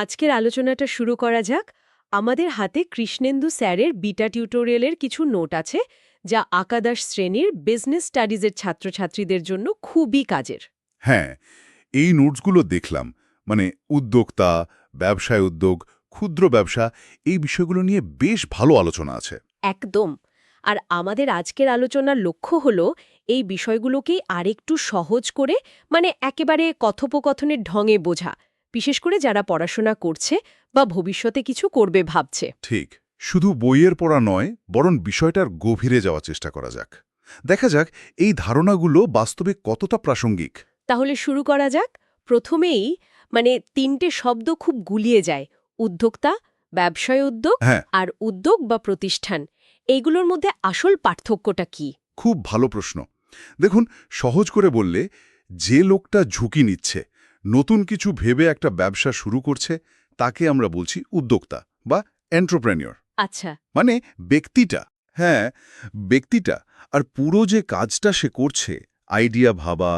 আজকের আলোচনাটা শুরু করা যাক। আমাদের হাতে কৃষ্ণেন্দু স্যারের বিটা টিউটোরিয়ালের কিছু নোট আছে, যা একাদশ শ্রেণীর বিজনেস স্টাডিজের ছাত্রছাত্রীদের জন্য খুবই কাজের। হ্যাঁ, এই নোটসগুলো দেখলাম। মানে উদ্যোক্তা, ব্যবসায় উদ্যোগ, ক্ষুদ্র ব্যবসা, এই বিষয়গুলো নিয়ে বেশ ভালো আলোচনা আছে। একদম। আর আমাদের আজকের আলোচনার লক্ষ্য হলো এই বিষয়গুলোকেই আরেকটু সহজ করে, মানে একেবারে কথোপকথনের ঢঙে বোঝা, বিশেষ করে যারা পড়াশোনা করছে বা ভবিষ্যতে কিছু করবে ভাবছে। ঠিক, শুধু বইয়ের পড়া নয়, বরং বিষয়টার গভীরে যাওয়ার চেষ্টা করা যাক। দেখা যাক এই ধারণাগুলো বাস্তবে কতটা প্রাসঙ্গিক। তাহলে শুরু করা যাক। প্রথমেই তিনটে শব্দ খুব গুলিয়ে যায়: উদ্যোক্তা, ব্যবসায় উদ্যোগ হ্যাঁ, আর উদ্যোগ বা প্রতিষ্ঠান। এইগুলোর মধ্যে আসল পার্থক্যটা কি? খুব ভালো প্রশ্ন। দেখুন, সহজ করে বললে, যে লোকটা ঝুঁকি নিচ্ছে, নতুন কিছু ভেবে একটা ব্যবসা শুরু করছে, তাকে আমরা বলছি উদ্যোক্তা বা এন্টারপ্রেনিয়র। আচ্ছা। মানে ব্যক্তিটা, হ্যাঁ, ব্যক্তিটা। আর পুরো যে কাজটা সে করছে, আইডিয়া ভাবা,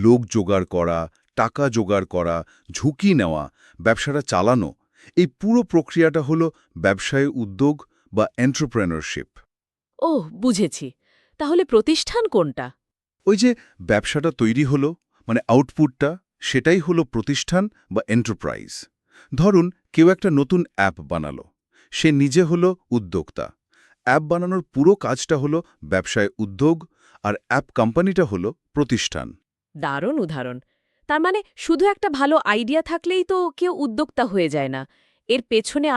লোক জোগাড় করা, টাকা জোগাড় করা, ঝুঁকি নেওয়া, ব্যবসাটা চালানো, এই পুরো প্রক্রিয়াটা হলো ব্যবসায় উদ্যোগ বা এন্টারপ্রেনারশিপ। ওহ, বুঝেছি। তাহলে প্রতিষ্ঠান কোনটা? ওই যে ব্যবসাটা তৈরি হলো, মানে আউটপুটটা, সেটাই হলো প্রতিষ্ঠান বা এন্টারপ্রাইজ। ধরুন, কেউ একটা নতুন অ্যাপ বানালো, সে নিজে হলো উদ্যোক্তা। অ্যাপ বানানোর পুরো কাজটা হলো ব্যবসায় উদ্যোগ, আর অ্যাপ কোম্পানিটা হলো প্রতিষ্ঠান। দারুণ উদাহরণ। তার মানে শুধু একটা ভালো আইডিয়া থাকলেই তো কেউ উদ্যোক্তা হয়ে যায় না। এর পেছনে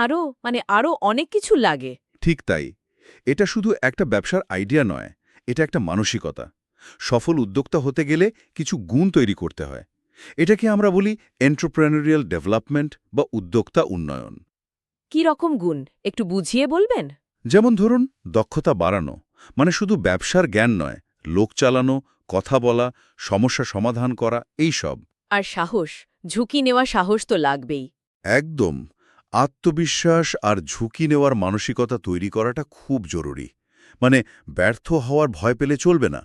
আরও অনেক কিছু লাগে। ঠিক তাই, এটা শুধু একটা ব্যবসার আইডিয়া নয়, এটা একটা মানসিকতা। সফল উদ্যোক্তা হতে গেলে কিছু গুণ তৈরি করতে হয়। এটাকে আমরা বলি এন্টারপ্রেনারিয়াল ডেভেলপমেন্ট বা উদ্যোক্তা উন্নয়ন। কি রকম গুণ একটু বুঝিয়ে বলবেন? যেমন ধরুন, দক্ষতা বাড়ানো, মানে শুধু ব্যবসার জ্ঞান নয়, লোক চালানো, কথা বলা, সমস্যা সমাধান করা, এই সব। আর সাহস, ঝুঁকি নেওয়া সাহস তো লাগবেই। একদম, আত্মবিশ্বাস আর ঝুঁকি নেওয়ার মানসিকতা তৈরি করাটা খুব জরুরি। মানে ব্যর্থ হওয়ার ভয় পেলে চলবে না।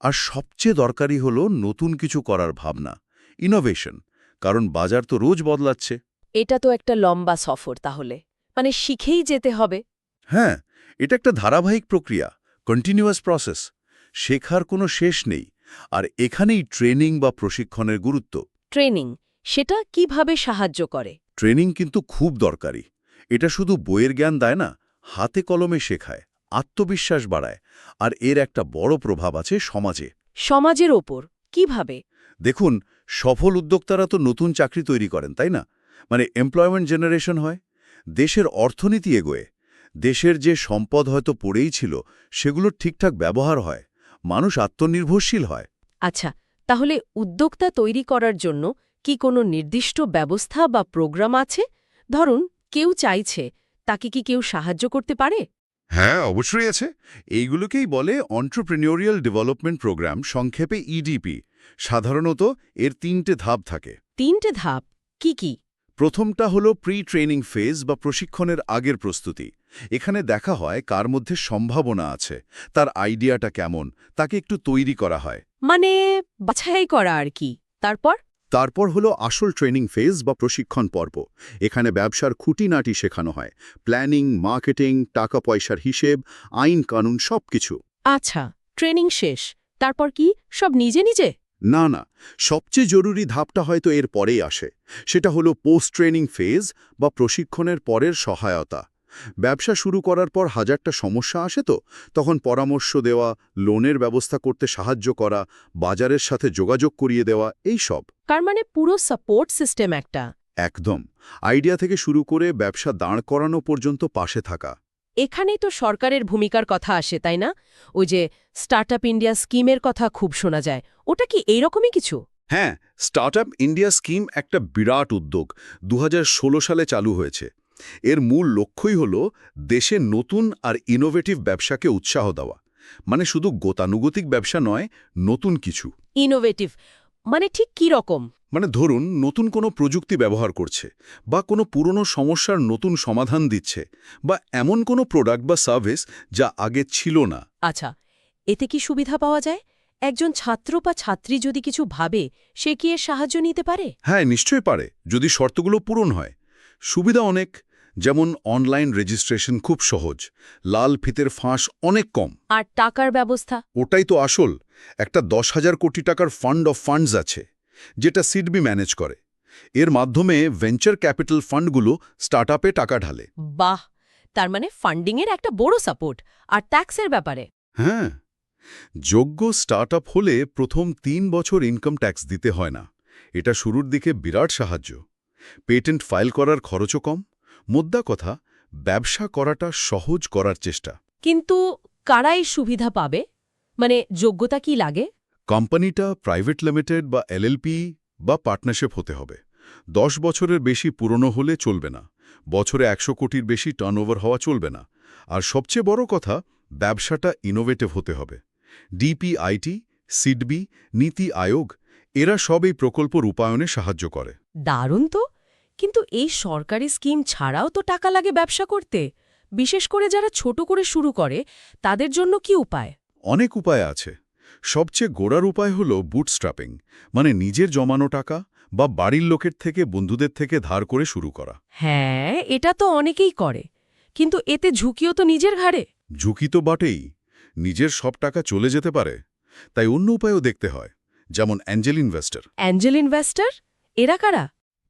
আর সবচেয়ে দরকারি হলো নতুন কিছু করার ভাবনা, ইনোভেশন, কারণ বাজার তো রোজ বদলাচ্ছে। এটা তো একটা লম্বা সফর তাহলে। শিখেই যেতে হবে। হ্যাঁ, এটা একটা ধারাবাহিক প্রক্রিয়া, কন্টিনিউয়াস প্রসেস। শেখার কোনো শেষ নেই। আর এখানেই ট্রেনিং বা প্রশিক্ষণের গুরুত্ব। ট্রেনিং, সেটা কিভাবে সাহায্য করে? ট্রেনিং কিন্তু খুব দরকারি। এটা শুধু বইয়ের জ্ঞান দেয় না, হাতে কলমে শেখায়, আত্মবিশ্বাস বাড়ায়। আর এর একটা বড় প্রভাব আছে সমাজে। সমাজের ওপর কিভাবে? দেখুন, সফল উদ্যোক্তারা তো নতুন চাকরি তৈরি করেন, তাই না? মানে এমপ্লয়মেন্ট জেনারেশন হয়, দেশের অর্থনীতি এগোয়, দেশের যে সম্পদ হয়তো পড়েই ছিল সেগুলোর ঠিকঠাক ব্যবহার হয়, মানুষ আত্মনির্ভরশীল হয়। আচ্ছা, তাহলে উদ্যোক্তা তৈরি করার জন্য কি কোনো নির্দিষ্ট ব্যবস্থা বা প্রোগ্রাম আছে? ধরুন, কেউ চাইছে, তাকে কি কেউ সাহায্য করতে পারে? হ্যাঁ, অবশ্যই আছে। এইগুলোকেই বলে এন্টারপ্রেনিউরিয়াল ডেভেলপমেন্ট প্রোগ্রাম, সংক্ষেপে ইডিপি। সাধারণত এর ৩টে ধাপ থাকে। 3টে ধাপ কি কি? প্রথমটা হলো প্রি ট্রেনিং ফেজ বা প্রশিক্ষণের আগের প্রস্তুতি। এখানে দেখা হয় কার মধ্যে সম্ভাবনা আছে, তার আইডিয়াটা কেমন, তাকে একটু তৈরি করা হয়। মানে বাছাই করা আর কি। তারপর? তারপর হলো আসল ট্রেনিং ফেজ বা প্রশিক্ষণ পর্ব। এখানে ব্যবসার খুঁটিনাটি শেখানো হয়, প্ল্যানিং, মার্কেটিং, টাকা পয়সার হিসেব, আইন কানুন সবকিছু। আচ্ছা, ট্রেনিং শেষ। তারপর কি সব নিজে নিজে? না না, সবচেয়ে জরুরি ধাপটা হয়তো এর পরেই আসে। সেটা হলো পোস্ট ট্রেনিং ফেজ বা প্রশিক্ষণের পরের সহায়তা। ব্যবসা শুরু করার পর হাজারটা সমস্যা আসে, তো তখন পরামর্শ দেওয়া, লোনের ব্যবস্থা করতে সাহায্য করা, বাজারের সাথে যোগাযোগ করিয়ে দেওয়া, এই সব। তার মানে পুরো সাপোর্ট সিস্টেম একটা। একদম, আইডিয়া থেকে শুরু করে ব্যবসা দাঁড় করানো পর্যন্ত পাশে থাকা। এখানেই তো সরকারের ভূমিকার কথা আসে, তাই না? ওই যে স্টার্টআপ ইন্ডিয়া স্কিমের কথা খুব শোনা যায়, ওটা কি এইরকমই কিছু? হ্যাঁ, স্টার্টআপ ইন্ডিয়া স্কিম একটা বিরাট উদ্যোগ, ২০১৬ সালে চালু হয়েছে। এর মূল লক্ষ্যই হল দেশে নতুন আর ইনোভেটিভ ব্যবসাকে উৎসাহ দেওয়া। মানে শুধু গতানুগতিক ব্যবসা নয়, নতুন কিছু। ইনোভেটিভ মানে ঠিক কি রকম? মানে ধরুন, নতুন কোনো প্রযুক্তি ব্যবহার করছে, বা কোনো পুরনো সমস্যার নতুন সমাধান দিচ্ছে, বা এমন কোনো প্রোডাক্ট বা সার্ভিস যা আগে ছিল না। আচ্ছা, এতে কি সুবিধা পাওয়া যায়? একজন ছাত্র বা ছাত্রী যদি কিছু ভাবে, সে কি এর সাহায্য নিতে পারে? হ্যাঁ, নিশ্চয়ই পারে, যদি শর্তগুলো পূরণ হয়। সুবিধা অনেক, যেমন অনলাইন রেজিস্ট্রেশন খুব সহজ, লাল ফিতের ফাঁস অনেক কম। আর টাকার ব্যবস্থা? ওটাই তো আসল। একটা 10,000 কোটি টাকার ফান্ড অফ ফান্ডস আছে, যেটা সিডবি ম্যানেজ করে। এর মাধ্যমে ভেঞ্চার ক্যাপিটাল ফান্ডগুলো স্টার্টআপে টাকা ঢালে। বাহ, তার মানে ফান্ডিংয়ের একটা বড় সাপোর্ট। আর ট্যাক্সের ব্যাপারে? হ্যাঁ, যোগ্য স্টার্টআপ হলে প্রথম 3 বছর ইনকাম ট্যাক্স দিতে হয় না। এটা শুরুর দিকে বিরাট সাহায্য। পেটেন্ট ফাইল করার খরচও কম। মোদ্দা কথা, ব্যবসা করাটা সহজ করার চেষ্টা। কিন্তু কারা এই সুবিধা পাবে? মানে যোগ্যতা কি লাগে? কোম্পানিটা প্রাইভেট লিমিটেড বা এলএলপি বা পার্টনারশিপ হতে হবে। 10 বছরের বেশি পুরনো হলে চলবে না। বছরে 100 কোটির বেশি টার্নওভার হওয়া চলবে না। আর সবচেয়ে বড় কথা, ব্যবসাটা ইনোভেটিভ হতে হবে। ডিপিআইটি, সিডবি, নীতি আয়োগ এরা সব এই প্রকল্প রূপায়ণে সাহায্য করে। দারুণ তো। কিন্তু এই সরকারি স্কিম ছাড়াও তো টাকা লাগে ব্যবসা করতে, বিশেষ করে যারা ছোট করে শুরু করে, তাদের জন্য কি উপায়? অনেক উপায় আছে। সবচেয়ে গোড়ার উপায় হল বুটস্ট্র্যাপিং, মানে নিজের জমানো টাকা বা বাড়ির লোকের থেকে, বন্ধুদের থেকে ধার করে শুরু করা। হ্যাঁ, এটা তো অনেকেই করে, কিন্তু এতে ঝুঁকিও তো নিজের ঘাড়ে। ঝুঁকি তো বটেই, নিজের সব টাকা চলে যেতে পারে। তাই অন্য উপায়ও দেখতে হয়, যেমন অ্যাঞ্জেল ইনভেস্টর। Angel investor? এরা কারা?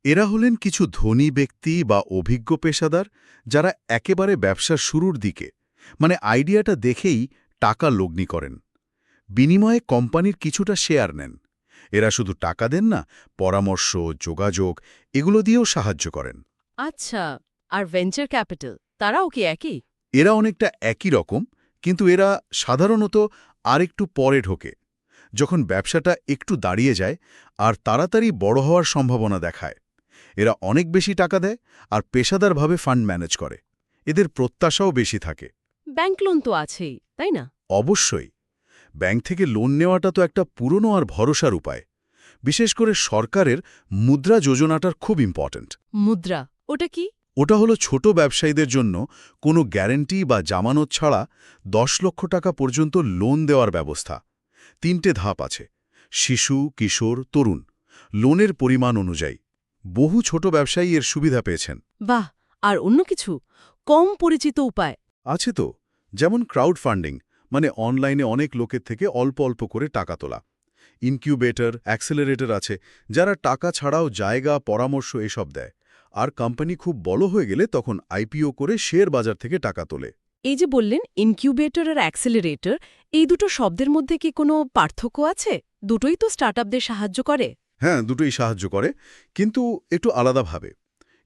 এরা হলেন কিছু ধনী ব্যক্তি বা অভিজ্ঞ পেশাদার, যারা একেবারে ব্যবসার শুরুর দিকে, মানে আইডিয়াটা দেখেই টাকা লগ্নি করেন। বিনিময়ে কোম্পানির কিছুটা শেয়ার নেন। এরা শুধু টাকা দেন না, পরামর্শ, যোগাযোগ এগুলো দিয়েও সাহায্য করেন। আচ্ছা, আর ভেঞ্চার ক্যাপিটাল, তারাও কি একই? এরা অনেকটা একই রকম, কিন্তু এরা সাধারণত আরেকটু পরে ঢোকে, যখন ব্যবসাটা একটু দাঁড়িয়ে যায় আর তাড়াতাড়ি বড় হওয়ার সম্ভাবনা দেখায়। এরা অনেক বেশি টাকা দেয় আর পেশাদারভাবে ফান্ড ম্যানেজ করে। এদের প্রত্যাশাও বেশি থাকে। ব্যাংক লোন তো আছেই, তাই না? অবশ্যই, ব্যাংক থেকে লোন নেওয়াটা তো একটা পুরনো আর ভরসার উপায়। বিশেষ করে সরকারের মুদ্রা যোজনাটার খুব ইম্পর্ট্যান্ট। মুদ্রা, ওটা কি? ওটা হলো ছোট ব্যবসায়ীদের জন্য কোনো গ্যারান্টি বা জামানত ছাড়া 10 লক্ষ টাকা পর্যন্ত লোন দেওয়ার ব্যবস্থা। 3টে ধাপ আছে: শিশু, কিশোর, তরুণ। লোনের পরিমাণ অনুযায়ী বহু ছোট ব্যবসায়ী এর সুবিধা পেয়েছেন। বাহ, আর অন্য কিছু কম পরিচিত উপায়? আছে তো, যেমন ক্রাউড ফান্ডিং, মানে অনলাইনে অনেক লোকের থেকে অল্প অল্প করে টাকা তোলা। ইনকিউবেটর, অ্যাক্সেলারেটর আছে, যারা টাকা ছাড়াও জায়গা, পরামর্শ এসব দেয়। আর কোম্পানি খুব বড় হয়ে গেলে তখন আইপিও করে শেয়ার বাজার থেকে টাকা তোলে। এই যে বললেন ইনকিউবেটর আর অ্যাক্সেলারেটর, এই দুটো শব্দের মধ্যে কি কোনো পার্থক্য আছে? দুটোই তো স্টার্টআপদের সাহায্য করে। হ্যাঁ, দুটোই সাহায্য করে, কিন্তু একটু আলাদাভাবে।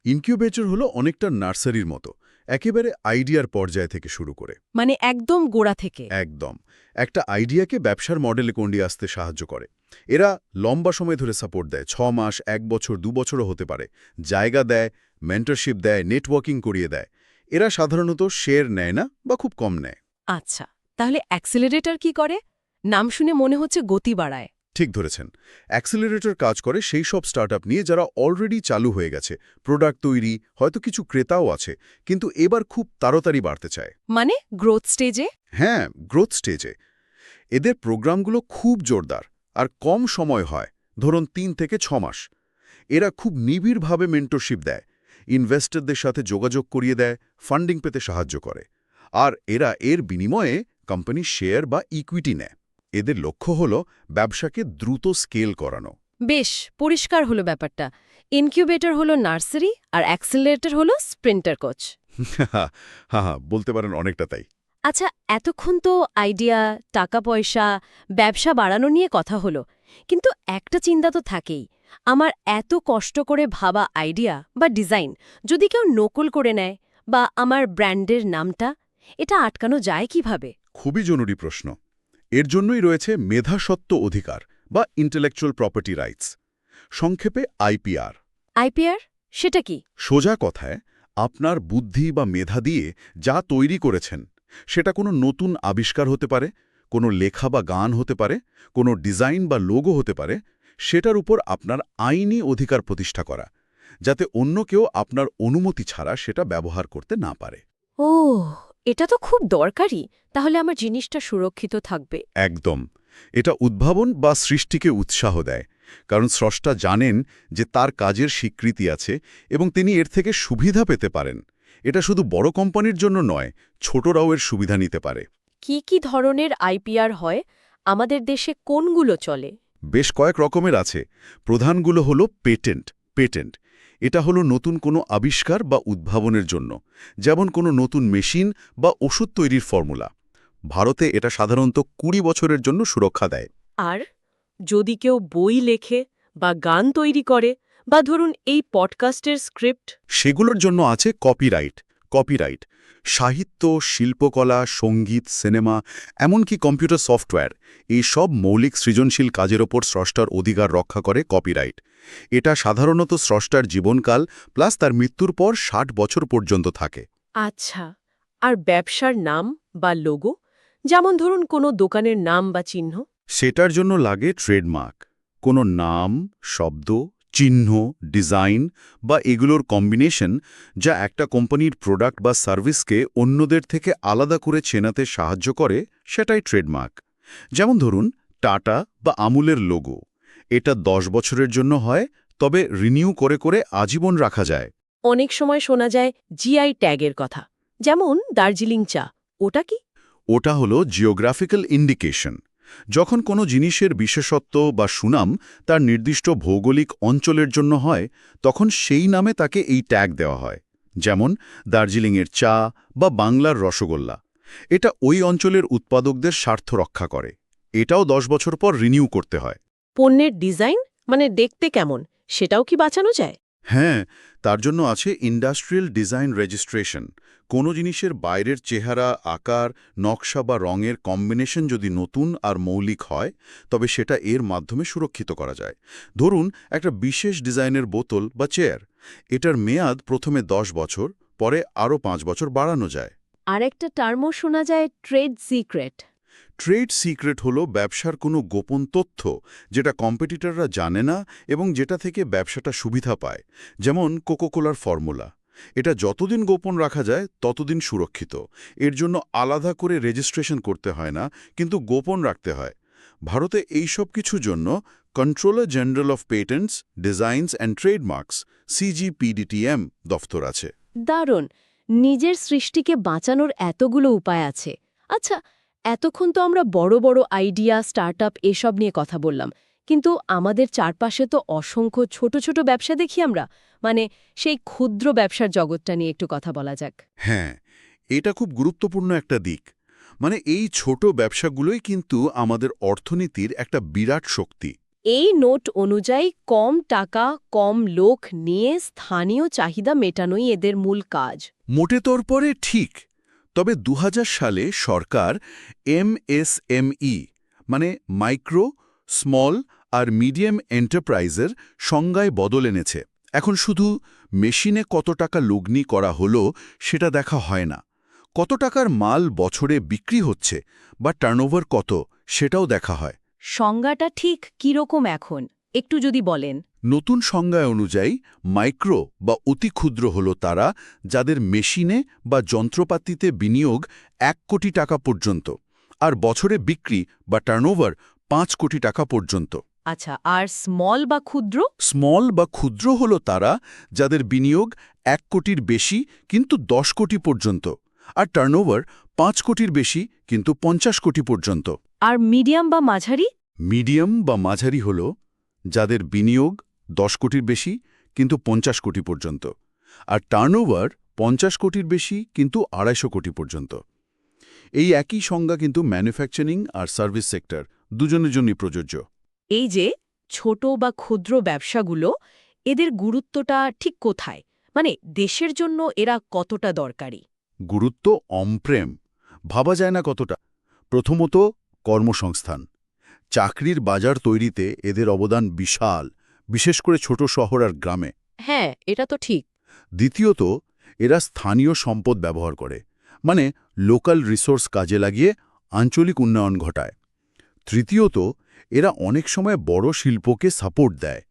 ইনকিউবেটর হলো অনেকটা নার্সারির মতো, একেবারে আইডিয়ার পর্যায় থেকে শুরু করে। মানে একদম গোড়া থেকে? একদম, একটা আইডিয়াকে ব্যবসার মডেলে কন্ডিয়ে আসতে সাহায্য করে। এরা লম্বা সময় ধরে সাপোর্ট দেয়, 6 মাস, 1 বছর, 2 বছরও হতে পারে। জায়গা দেয়, মেন্টরশিপ দেয়, নেটওয়ার্কিং করিয়ে দেয়। এরা সাধারণত শেয়ার নেয় না বা খুব কম নেয়। আচ্ছা, তাহলে অ্যাক্সেলারেটর কি করে? নাম শুনে মনে হচ্ছে গতি বাড়ায়। ঠিক ধরেছেন, অ্যাক্সেলারেটর কাজ করে সেই সব স্টার্টআপ নিয়ে যারা অলরেডি চালু হয়ে গেছে, প্রোডাক্ট তৈরি, হয়তো কিছু ক্রেতাও আছে, কিন্তু এবার খুব তাড়াতাড়ি বাড়তে চায়। মানে গ্রোথ স্টেজে? হ্যাঁ, গ্রোথ স্টেজে। এদের প্রোগ্রামগুলো খুব জোরদার আর কম সময় হয়, ধরুন 3 থেকে 6 মাস। এরা খুব নিবিড়ভাবে মেন্টরশিপ দেয়, ইনভেস্টরদের সাথে যোগাযোগ করিয়ে দেয়, ফান্ডিং পেতে সাহায্য করে। আর এরা এর বিনিময়ে কোম্পানির শেয়ার বা ইকুইটি নেয়। এদের লক্ষ্য হল ব্যবসাকে দ্রুত স্কেল করানো। বেশ পরিষ্কার হলো ব্যাপারটা। ইনকিউবেটর হলো নার্সারি আর অ্যাক্সেলারেটর হলো স্প্রিন্টার কোচ। হ্যাঁ হ্যাঁ, বলতে পারেন অনেকটা তাই। আচ্ছা, এতক্ষণ তো আইডিয়া, টাকা পয়সা, ব্যবসা বাড়ানো নিয়ে কথা হলো, কিন্তু একটা চিন্তা তো থাকেই। আমার এত কষ্ট করে ভাবা আইডিয়া বা ডিজাইন যদি কেউ নকল করে নেয়, বা আমার ব্র্যান্ডের নামটা, এটা আটকানো যায় কিভাবে? খুবই জরুরি প্রশ্ন। এর জন্যই রয়েছে মেধাস্বত্ব অধিকার বা ইন্টেলেকচুয়াল প্রপার্টি রাইটস, সংক্ষেপে আইপিআর। আইপিআর সেটা কি? সোজা কথায়, আপনার বুদ্ধি বা মেধা দিয়ে যা তৈরি করেছেন, সেটা কোনো নতুন আবিষ্কার হতে পারে, কোনো লেখা বা গান হতে পারে, কোনো ডিজাইন বা লোগো হতে পারে, সেটার উপর আপনার আইনি অধিকার প্রতিষ্ঠা করা, যাতে অন্য কেউ আপনার অনুমতি ছাড়া সেটা ব্যবহার করতে না পারে। ও, এটা তো খুব দরকারি। তাহলে আমার জিনিসটা সুরক্ষিত থাকবে। একদম। এটা উদ্ভাবন বা সৃষ্টিকে উৎসাহ দেয়, কারণ স্রষ্টা জানেন যে তার কাজের স্বীকৃতি আছে এবং তিনি এর থেকে সুবিধা পেতে পারেন। এটা শুধু বড় কোম্পানির জন্য নয়, ছোটরাও এর সুবিধা নিতে পারে। কি কি ধরনের আইপিআর হয়? আমাদের দেশে কোনগুলো চলে? বেশ কয়েক রকমের আছে। প্রধানগুলো হলো পেটেন্ট। এটা হলো নতুন কোনো আবিষ্কার বা উদ্ভাবনের জন্য, যেমন কোনো নতুন মেশিন বা ওষুধ তৈরির ফর্মুলা। ভারতে এটা সাধারণত ২০ বছরের জন্য সুরক্ষা দেয়। আর যদি কেউ বই লেখে বা গান তৈরি করে বা ধরুন এই পডকাস্টের স্ক্রিপ্ট? সেগুলোর জন্য আছে কপিরাইট। সাহিত্য, শিল্পকলা, সঙ্গীত, সিনেমা, এমনকি কম্পিউটার সফটওয়্যার, এই সব মৌলিক সৃজনশীল কাজের ওপর স্রষ্টার অধিকার রক্ষা করে কপিরাইট। এটা সাধারণত স্রষ্টার জীবনকাল প্লাস তার মৃত্যুর পর ৬০ বছর পর্যন্ত থাকে। আচ্ছা, আর ব্যবসার নাম বা লোগো, যেমন ধরুন কোনো দোকানের নাম বা চিহ্ন? সেটার জন্য লাগে ট্রেডমার্ক। কোনো নাম, শব্দ, চিহ্ন, ডিজাইন বা এগুলোর কম্বিনেশন যা একটা কোম্পানির প্রোডাক্ট বা সার্ভিসকে অন্যদের থেকে আলাদা করে চেনাতে সাহায্য করে, সেটাই ট্রেডমার্ক। যেমন ধরুন টাটা বা আমুলের লোগো। এটা ১০ বছরের জন্য হয়, তবে রিনিউ করে করে আজীবন রাখা যায়। অনেক সময় শোনা যায় জিআই ট্যাগের কথা, যেমন দার্জিলিং চা, ওটা কি? ওটা হলো জিওগ্রাফিক্যাল ইন্ডিকেশন। যখন কোনো জিনিসের বিশেষত্ব বা সুনাম তার নির্দিষ্ট ভৌগোলিক অঞ্চলের জন্য হয়, তখন সেই নামে তাকে এই ট্যাগ দেওয়া হয়। যেমন দার্জিলিংয়ের চা বা বাংলার রসগোল্লা। এটা ওই অঞ্চলের উৎপাদকদের স্বার্থ রক্ষা করে। এটাও ১০ বছর পর রিনিউ করতে হয়। পণ্যের ডিজাইন, মানে দেখতে কেমন, সেটাও কি বাঁচানো যায়? হ্যাঁ, তার জন্য আছে ইন্ডাস্ট্রিয়াল ডিজাইন রেজিস্ট্রেশন। কোনো জিনিসের বাইরের চেহারা, আকার, নকশা বা রঙের কম্বিনেশন যদি নতুন আর মৌলিক হয়, তবে সেটা এর মাধ্যমে সুরক্ষিত করা যায়। ধরুন একটা বিশেষ ডিজাইনের বোতল বা চেয়ার, এটার মেয়াদ প্রথমে ১০ বছর, পরে আরও ৫ বছর বাড়ানো যায়। আরেকটা টার্মও শোনা যায়, ট্রেড সিক্রেট। ট্রেড সিক্রেট হলো ব্যবসার কোনো গোপন তথ্য যেটা কম্পিটিটররা জানে না এবং যেটা থেকে ব্যবসাটা সুবিধা পায়। যেমন কোকোকোলার ফর্মুলা। এটা যতদিন গোপন রাখা যায় ততদিন সুরক্ষিত। এর জন্য আলাদা করে রেজিস্ট্রেশন করতে হয় না, কিন্তু গোপন রাখতে হয়। ভারতে এই সব কিছুর জন্য controller general of patents, designs and trademarks CGPDTM দফতর আছে। দারুণ! নিজের সৃষ্টিকে বাঁচানোর এতগুলো উপায় আছে। আচ্ছা, এতক্ষণ তো আমরা বড় বড় আইডিয়া, স্টার্টআপ এসব নিয়ে কথা বললাম, কিন্তু আমাদের চারপাশে তো অসংখ্য ছোট ছোট ব্যবসা দেখি আমরা। মানে সেই ক্ষুদ্র ব্যবসার জগৎটা নিয়ে একটু কথা বলা যাক। হ্যাঁ, এটা খুব গুরুত্বপূর্ণ একটা দিক। মানে এই ছোট ব্যবসাগুলোই কিন্তু আমাদের অর্থনীতির একটা বিরাট শক্তি। এই নোট অনুযায়ী কম টাকা, কম লোক নিয়ে স্থানীয় চাহিদা মেটানোই এদের মূল কাজ। মোটে তোর পরে ঠিক। তবে ২০০০ সালে সরকার MSME মানে মাইক্রো, স্মল আর মিডিয়াম এন্টারপ্রাইজের সংজ্ঞায় বদল এনেছে। এখন শুধু মেশিনে কত টাকা লগ্নি করা হলো সেটা দেখা হয় না, কত টাকার মাল বছরে বিক্রি হচ্ছে বা টার্নওভার কত সেটাও দেখা হয়। সংজ্ঞাটা ঠিক কিরকম এখন, একটু যদি বলেন। নতুন সংজ্ঞায় অনুযায়ী মাইক্রো বা অতি ক্ষুদ্র হল তারা যাদের মেশিনে বা যন্ত্রপাতিতে বিনিয়োগ ১ কোটি টাকা পর্যন্ত, আর বছরে বিক্রি বা টার্নওভার ৫ কোটি টাকা পর্যন্ত। আচ্ছা, আর স্মল বা ক্ষুদ্র? স্মল বা ক্ষুদ্র হল তারা যাদের বিনিয়োগ ১ কোটির বেশি কিন্তু ১০ কোটি পর্যন্ত, আর টার্নওভার ৫ কোটির বেশি কিন্তু ৫০ কোটি পর্যন্ত। আর মিডিয়াম বা মাঝারি? মিডিয়াম বা মাঝারি হল যাদের বিনিয়োগ ১০ কোটির বেশি কিন্তু ৫০ কোটি পর্যন্ত, আর টার্নওভার ৫০ কোটির বেশি কিন্তু ২৫০ কোটি পর্যন্ত। এই একই সংজ্ঞা কিন্তু ম্যানুফ্যাকচারিং আর সার্ভিস সেক্টর দুজনের জন্যই প্রযোজ্য। এই যে ছোট বা ক্ষুদ্র ব্যবসাগুলো, এদের গুরুত্বটা ঠিক কোথায়? মানে দেশের জন্য এরা কতটা দরকারি? গুরুত্ব অম্প্রেম, ভাবা যায় না কতটা। প্রথমত কর্মসংস্থান। চাকরির বাজার তৈরিতে এদের অবদান বিশাল, বিশেষ করে ছোট শহর আর গ্রামে। হ্যাঁ, এটা তো ঠিক। দ্বিতীয়ত এরা স্থানীয় সম্পদ ব্যবহার করে, মানে লোকাল রিসোর্স কাজে লাগিয়ে আঞ্চলিক উন্নয়ন ঘটায়। তৃতীয়ত এরা অনেক সময় বড় শিল্পকে সাপোর্ট দেয়,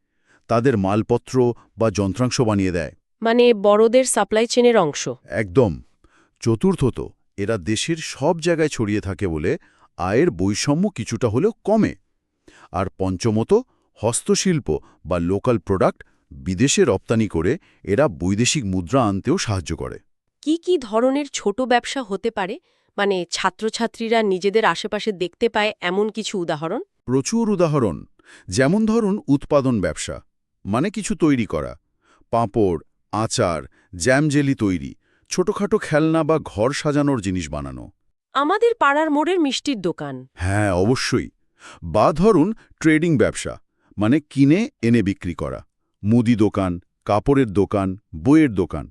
তাদের মালপত্র বা যন্ত্রাংশ বানিয়ে দেয়। মানে বড়দের সাপ্লাই চেনের অংশ। একদম। চতুর্থত এরা দেশের সব জায়গায় ছড়িয়ে থাকে বলে আয়ের বৈষম্য কিছুটা হলেও কমে। আর পঞ্চমত হস্তশিল্প বা লোকাল প্রোডাক্ট বিদেশে রপ্তানি করে এরা বৈদেশিক মুদ্রা আনতেও সাহায্য করে। কি কি ধরনের ছোট ব্যবসা হতে পারে, মানে ছাত্রছাত্রীরা নিজেদের আশেপাশে দেখতে পায় এমন কিছু উদাহরণ? প্রচুর উদাহরণ, যেমন ধরুন উৎপাদন ব্যবসা, মানে কিছু তৈরি করা, পাঁপড়, আচার, জ্যাম জেলি তৈরি, ছোটখাটো খেলনা বা ঘর সাজানোর জিনিস বানানো। আমাদের পাড়ার মোড়ের মিষ্টির দোকান। হ্যাঁ, অবশ্যই। বা ধরুন ট্রেডিং ব্যবসা, মানে কিনে এনে বিক্রি করা, মুদি দোকান, কাপড়ের দোকান, বইয়ের দোকান।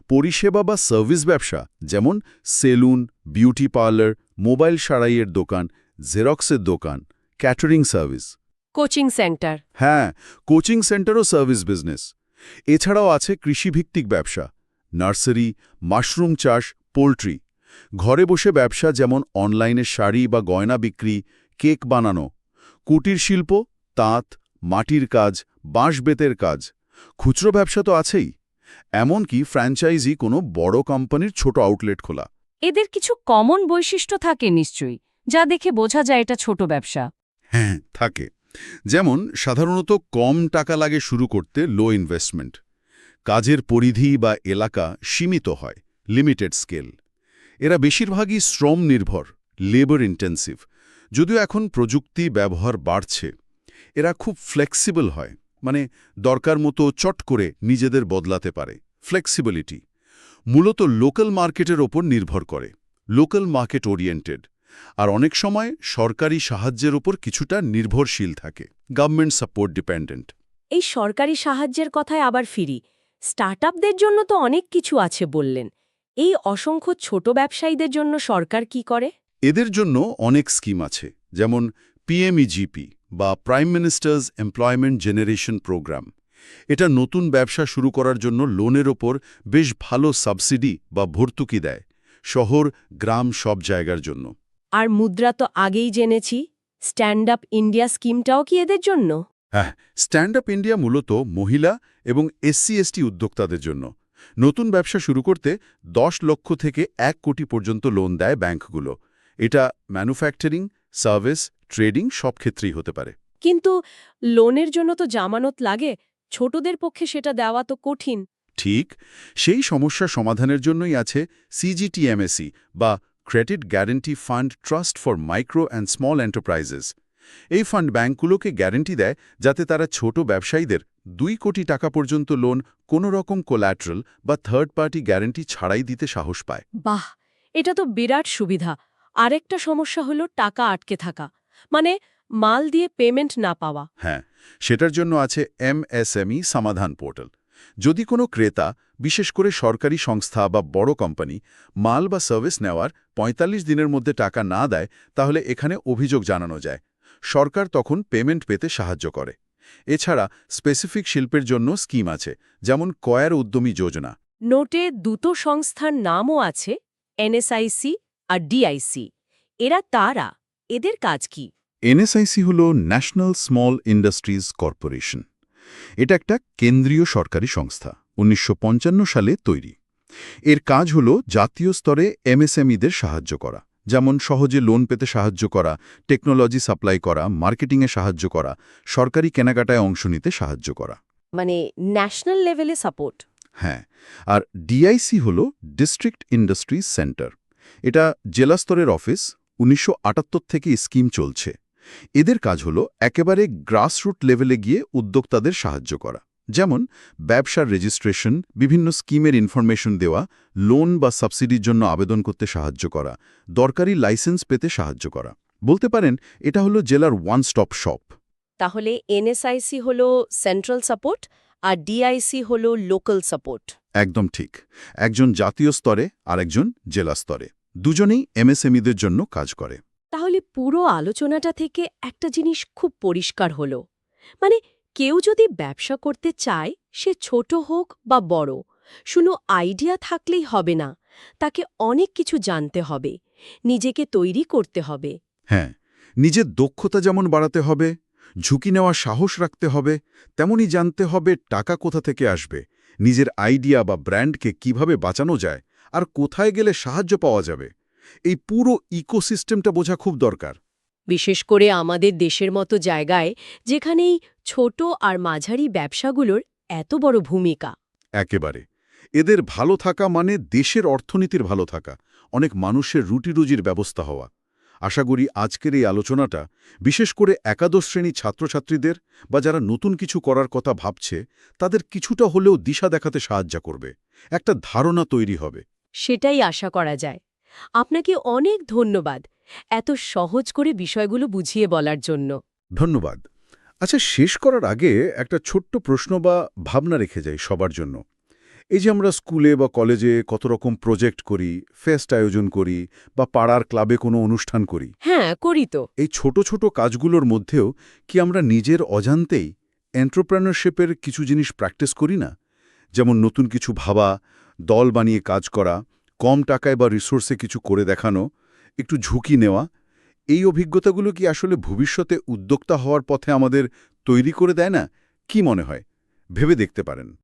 পরিষেবা বা সার্ভিস ব্যবসা, যেমন সেলুন, বিউটি পার্লার, মোবাইল সারাইয়ের দোকান, জেরক্সের দোকান, ক্যাটারিং সার্ভিস। Coaching centre. হ্যাঁ, কোচিং সেন্টারও সার্ভিস বিজনেস। এছাড়াও আছে কৃষিভিত্তিক ব্যবসা, নার্সারি, মাশরুম চাষ, পোল্ট্রি। ঘরে বসে ব্যবসা, যেমন অনলাইনে শাড়ি বা গয়না বিক্রি, কেক বানানো। কুটির শিল্প, তাঁত, মাটির কাজ, বাঁশ বেতের কাজ। খুচরো ব্যবসা তো আছেই, এমনকি ফ্র্যাঞ্চাইজি কোনো বড় কোম্পানির ছোট আউটলেট খোলা। এদের কিছু কমন বৈশিষ্ট্য থাকে নিশ্চয়ই, যা দেখে বোঝা যায় এটা ছোট ব্যবসা। হ্যাঁ, থাকে। যেমন সাধারণত কম টাকা লাগে শুরু করতে, লো ইনভেস্টমেন্ট। কাজের পরিধি বা এলাকা সীমিত হয়, লিমিটেড স্কেল। এরা বেশিরভাগই শ্রম নির্ভর, লেবার ইন্টেন্সিভ। যদিও এখন প্রযুক্তি ব্যবহার বাড়ছে, এরা খুব ফ্লেক্সিবল হয়, মানে দরকার মতো চট করে নিজেদের বদলাতে পারে। ফ্লেক্সিবিলিটি মূলত লোকাল মার্কেটের ওপর নির্ভর করে, লোকাল মার্কেট ওরিয়েন্টেড। আর অনেক সময় সরকারি সাহায্যের ওপর কিছুটা নির্ভরশীল থাকে, গভর্নমেন্ট সাপোর্ট ডিপেন্ডেন্ট। এই সরকারি সাহায্যের কথায় আবার ফিরি। স্টার্টআপদের জন্য তো অনেক কিছু আছে বললেন। এই অসংখ্য ছোট ব্যবসায়ীদের জন্য সরকার কি করে? এদের জন্য অনেক স্কিম আছে, যেমন পিএমইজিপি বা prime minister's employment generation programme. এটা নতুন ব্যবসা শুরু করার জন্য লোনের ওপর বেশ ভালো সাবসিডি বা ভর্তুকি দেয়, শহর, গ্রাম সব জায়গার জন্য। আর মুদ্রা তো আগেই জেনেছি। স্ট্যান্ড আপ ইন্ডিয়া স্কিমটাও কি এদের জন্য? হ্যাঁ, স্ট্যান্ড আপ ইন্ডিয়া মূলত মহিলা এবং এসসি/এসটি উদ্যোক্তাদের জন্য। নতুন ব্যবসা শুরু করতে 10 লক্ষ থেকে 1 কোটি পর্যন্ত লোন দেয় ব্যাংকগুলো। এটা ম্যানুফ্যাকচারিং, সার্ভিস, ট্রেডিং সব ক্ষেত্রেই হতে পারে। কিন্তু লোনের জন্য তো জামানত লাগে। ছোটদের পক্ষে সেটা দেওয়া তো কঠিন। ঠিক, সেই সমস্যা সমাধানের জন্যই আছে সিজিটিএমএসি বা credit guarantee fund trust for micro and small enterprises. এই ফান্ড ব্যাংকগুলোকে গ্যারান্টি দেয় যাতে তারা ছোট ব্যবসায়ীদের 2 কোটি টাকা পর্যন্ত লোন কোনো রকম কোল্যাটারাল বা থার্ড পার্টি গ্যারান্টি ছাড়াই দিতে সাহস পায়। বাহ, এটা তো বিরাট সুবিধা। আরেকটা সমস্যা হলো টাকা আটকে থাকা, মানে মাল দিয়ে পেমেন্ট না পাওয়া। হ্যাঁ, সেটার জন্য আছে এমএসএমই সমাধান পোর্টাল। যদি কোনো ক্রেতা, বিশেষ করে সরকারি সংস্থা বা বড় কোম্পানি, মাল বা সার্ভিস নেওয়ার ৪৫ দিনের মধ্যে টাকা না দেয়, তাহলে এখানে অভিযোগ জানানো যায়। সরকার তখন পেমেন্ট পেতে সাহায্য করে। এছাড়া স্পেসিফিক শিল্পের জন্য স্কিম আছে, যেমন কয়ার উদ্যমী যোজনা। নোটে দুটো সংস্থার নামও আছে, এনএসআইসি আর ডিআইসি। এরা তারা, এদের কাজ কি? এনএসআইসি হল ন্যাশনাল স্মল ইন্ডাস্ট্রিজ কর্পোরেশন। এটা একটা কেন্দ্রীয় সরকারি সংস্থা, ১৯৫৫ সালে তৈরি। এর কাজ হল জাতীয় স্তরে এমএসএমইদের সাহায্য করা, যেমন সহজে লোন পেতে সাহায্য করা, টেকনোলজি সাপ্লাই করা, মার্কেটিংয়ে সাহায্য করা, সরকারি কেনাকাটায় অংশ নিতে সাহায্য করা। মানে ন্যাশনাল লেভেলে সাপোর্ট। হ্যাঁ, আর ডিআইসি হল ডিস্ট্রিক্ট ইন্ডাস্ট্রিজ সেন্টার। এটা জেলা স্তরের অফিস, ১৯৭৮ থেকে স্কিম চলছে। এদের কাজ হল একেবারে গ্রাসরুট লেভেলে গিয়ে উদ্যোক্তাদের সাহায্য করা, যেমন ব্যবসার রেজিস্ট্রেশন, বিভিন্ন স্কিমের ইনফরমেশন দেওয়া, লোন বা সাবসিডির জন্য আবেদন করতে সাহায্য করা, দরকারি লাইসেন্স পেতে সাহায্য করা। বলতে পারেন এটা হলো জেলার ওয়ান স্টপ শপ। তাহলে এনএসআইসি হলো সেন্ট্রাল সাপোর্ট আর ডিআইসি হলো লোকাল সাপোর্ট। একদম ঠিক। একজন জাতীয় স্তরে আর একজন জেলা স্তরে, দুজনেই এমএসএমইদের জন্য কাজ করে। তাহলে পুরো আলোচনাটা থেকে একটা জিনিস খুব পরিষ্কার হলো, মানে কেউ যদি ব্যবসা করতে চায়, সে ছোট হোক বা বড়, শুধু আইডিয়া থাকলেই হবে না, তাকে অনেক কিছু জানতে হবে, নিজেকে তৈরি করতে হবে। হ্যাঁ, নিজের দক্ষতা যেমন বাড়াতে হবে, ঝুঁকি নেওয়ার সাহস রাখতে হবে, তেমনি জানতে হবে টাকা কোথা থেকে আসবে, নিজের আইডিয়া বা ব্র্যান্ডকে কিভাবে বাঁচানো যায়, আর কোথায় গেলে সাহায্য পাওয়া যাবে। এই পুরো ইকোসিস্টেমটা বোঝা খুব দরকার। বিশেষ করে আমাদের দেশের মতো জায়গায় যেখানেই ছোট আর মাঝারি ব্যবসাগুলোর এত বড় ভূমিকা। একেবারে। এদের ভালো থাকা মানে দেশের অর্থনীতির ভালো থাকা, অনেক মানুষের রুটি-রুজির ব্যবস্থা হওয়া। আশা করি আজকের এই আলোচনাটা বিশেষ করে একাদশ শ্রেণী ছাত্রছাত্রীদের বা যারা নতুন কিছু করার কথা ভাবছে তাদের কিছুটা হলেও দিশা দেখাতে সাহায্য করবে, একটা ধারণা তৈরি হবে। সেটাই আশা করা যায়। আপনাকে অনেক ধন্যবাদ এত সহজ করে বিষয়গুলো বুঝিয়ে বলার জন্য। ধন্যবাদ। আচ্ছা, শেষ করার আগে একটা ছোট্ট প্রশ্ন বা ভাবনা রেখে যাই সবার জন্য। এই যে আমরা স্কুলে বা কলেজে কত রকম প্রজেক্ট করি, ফেস্ট আয়োজন করি বা পাড়ার ক্লাবে কোনো অনুষ্ঠান করি, হ্যাঁ, করি তো। এই ছোট ছোট কাজগুলোর মধ্যেও কি আমরা নিজের অজান্তেই এন্টারপ্রেনারশিপের কিছু জিনিস প্র্যাকটিস করি না? যেমন নতুন কিছু ভাবা, দল বানিয়ে কাজ করা, কম টাকায় বা রিসোর্সে কিছু করে দেখানো, একটু ঝুঁকি নেওয়া। এই অভিজ্ঞতাগুলো কি আসলে ভবিষ্যতে উদ্যোক্তা হওয়ার পথে আমাদের তৈরি করে দেয় না? কি মনে হয়? ভেবে দেখতে পারেন।